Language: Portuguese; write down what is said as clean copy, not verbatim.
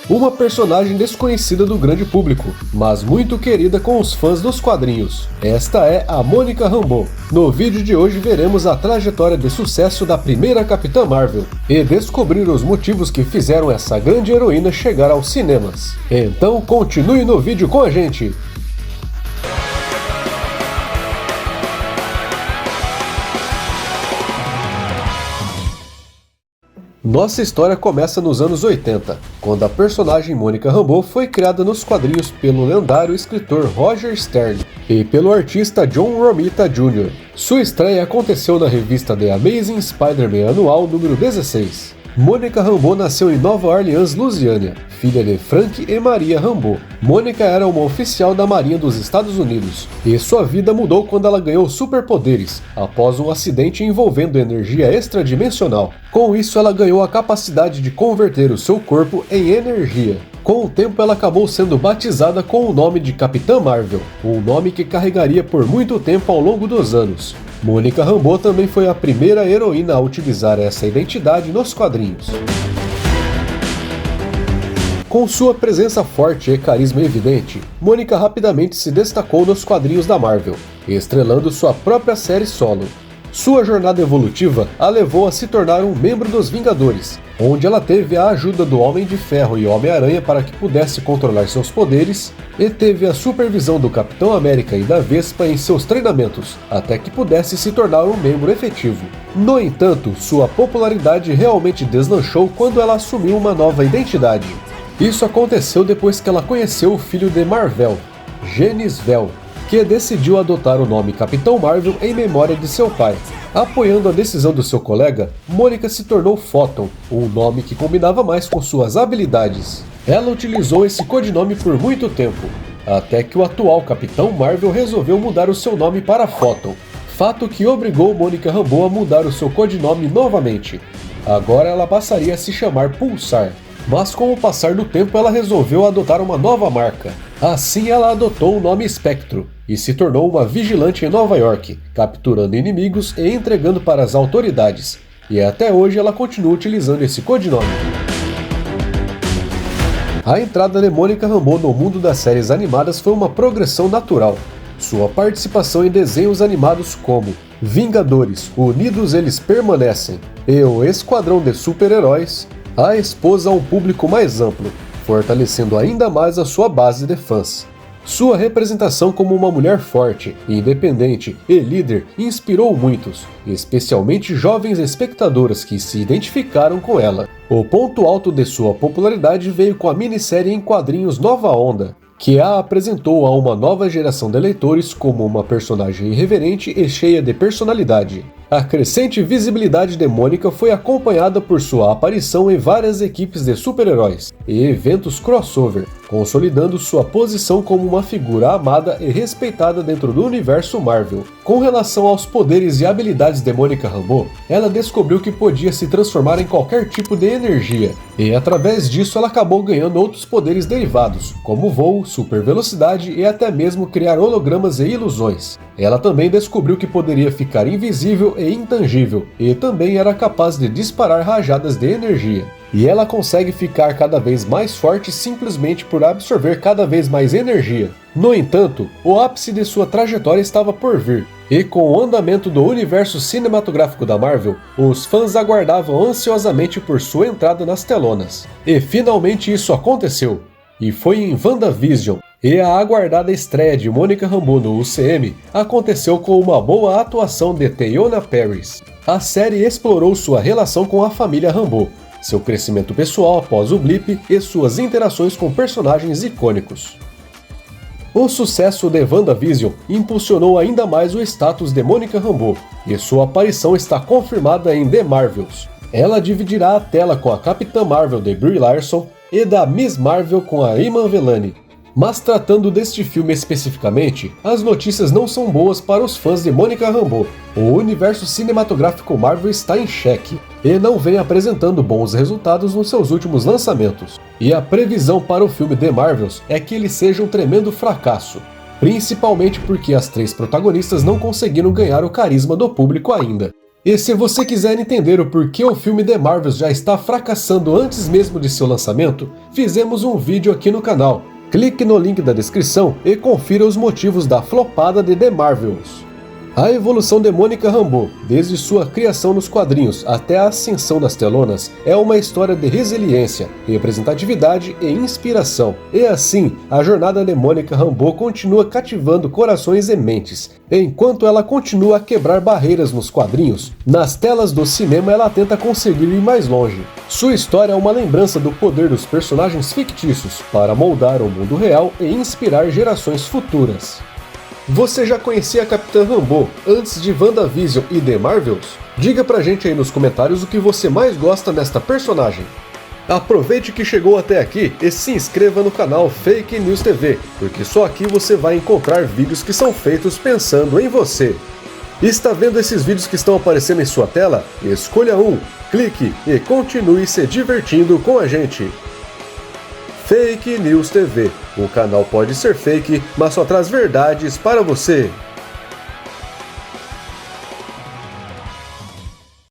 uma personagem desconhecida do grande público, mas muito querida com os fãs dos quadrinhos. Esta é a Monica Rambeau. No vídeo de hoje veremos a trajetória de sucesso da primeira Capitã Marvel e descobrir os motivos que fizeram essa grande heroína chegar aos cinemas. Então continue no vídeo com a gente! Nossa história começa nos anos 80, quando a personagem Monica Rambeau foi criada nos quadrinhos pelo lendário escritor Roger Stern e pelo artista John Romita Jr. Sua estreia aconteceu na revista The Amazing Spider-Man anual número 16. Monica Rambeau nasceu em Nova Orleans, Louisiana, filha de Frank e Maria Rambeau. Monica era uma oficial da Marinha dos Estados Unidos, e sua vida mudou quando ela ganhou superpoderes, após um acidente envolvendo energia extradimensional. Com isso, ela ganhou a capacidade de converter o seu corpo em energia. Com o tempo, ela acabou sendo batizada com o nome de Capitã Marvel, um nome que carregaria por muito tempo ao longo dos anos. Monica Rambeau também foi a primeira heroína a utilizar essa identidade nos quadrinhos. Com sua presença forte e carisma evidente, Monica rapidamente se destacou nos quadrinhos da Marvel, estrelando sua própria série solo. Sua jornada evolutiva a levou a se tornar um membro dos Vingadores, onde ela teve a ajuda do Homem de Ferro e Homem-Aranha para que pudesse controlar seus poderes, e teve a supervisão do Capitão América e da Vespa em seus treinamentos, até que pudesse se tornar um membro efetivo. No entanto, sua popularidade realmente deslanchou quando ela assumiu uma nova identidade. Isso aconteceu depois que ela conheceu o filho de Mar-Vell, Genis-Vell, que decidiu adotar o nome Capitão Marvel em memória de seu pai. Apoiando a decisão do seu colega, Monica se tornou Photon, um nome que combinava mais com suas habilidades. Ela utilizou esse codinome por muito tempo, até que o atual Capitão Marvel resolveu mudar o seu nome para Photon, fato que obrigou Monica Rambeau a mudar o seu codinome novamente. Agora ela passaria a se chamar Pulsar. Mas com o passar do tempo ela resolveu adotar uma nova marca. Assim ela adotou o nome Spectro e se tornou uma vigilante em Nova York, capturando inimigos e entregando para as autoridades. E até hoje ela continua utilizando esse codinome. A entrada de Monica Rambeau no mundo das séries animadas foi uma progressão natural. Sua participação em desenhos animados como Vingadores, Unidos Eles Permanecem e o Esquadrão de Super-Heróis a expôs a um público mais amplo, fortalecendo ainda mais a sua base de fãs. Sua representação como uma mulher forte, independente e líder inspirou muitos, especialmente jovens espectadoras que se identificaram com ela. O ponto alto de sua popularidade veio com a minissérie em quadrinhos Nova Onda, que a apresentou a uma nova geração de leitores como uma personagem irreverente e cheia de personalidade. A crescente visibilidade de Monica foi acompanhada por sua aparição em várias equipes de super-heróis e eventos crossover, consolidando sua posição como uma figura amada e respeitada dentro do universo Marvel. Com relação aos poderes e habilidades de Monica Rambeau, ela descobriu que podia se transformar em qualquer tipo de energia, e através disso ela acabou ganhando outros poderes derivados, como voo, super velocidade e até mesmo criar hologramas e ilusões. Ela também descobriu que poderia ficar invisível e intangível, e também era capaz de disparar rajadas de energia. E ela consegue ficar cada vez mais forte simplesmente por absorver cada vez mais energia. No entanto, o ápice de sua trajetória estava por vir, e com o andamento do universo cinematográfico da Marvel, os fãs aguardavam ansiosamente por sua entrada nas telonas. E finalmente isso aconteceu, e foi em WandaVision. E a aguardada estreia de Monica Rambeau no UCM aconteceu com uma boa atuação de Teyonah Parris. A série explorou sua relação com a família Rambeau, seu crescimento pessoal após o blip e suas interações com personagens icônicos. O sucesso de WandaVision impulsionou ainda mais o status de Monica Rambeau, e sua aparição está confirmada em The Marvels. Ela dividirá a tela com a Capitã Marvel de Brie Larson e da Miss Marvel com a Iman Vellani. Mas tratando deste filme especificamente, as notícias não são boas para os fãs de Monica Rambeau. O universo cinematográfico Marvel está em xeque, e não vem apresentando bons resultados nos seus últimos lançamentos. E a previsão para o filme The Marvels é que ele seja um tremendo fracasso, principalmente porque as três protagonistas não conseguiram ganhar o carisma do público ainda. E se você quiser entender o porquê o filme The Marvels já está fracassando antes mesmo de seu lançamento, fizemos um vídeo aqui no canal. Clique no link da descrição e confira os motivos da flopada de The Marvels. A evolução de Monica Rambeau, desde sua criação nos quadrinhos até a ascensão das telonas, é uma história de resiliência, representatividade e inspiração. E assim, a jornada de Monica Rambeau continua cativando corações e mentes. Enquanto ela continua a quebrar barreiras nos quadrinhos, nas telas do cinema ela tenta conseguir ir mais longe. Sua história é uma lembrança do poder dos personagens fictícios para moldar o mundo real e inspirar gerações futuras. Você já conhecia a Capitã Rambeau antes de WandaVision e The Marvels? Diga pra gente aí nos comentários o que você mais gosta nesta personagem. Aproveite que chegou até aqui e se inscreva no canal Fake News TV, porque só aqui você vai encontrar vídeos que são feitos pensando em você. Está vendo esses vídeos que estão aparecendo em sua tela? Escolha um, clique e continue se divertindo com a gente. Fake News TV. O canal pode ser fake, mas só traz verdades para você.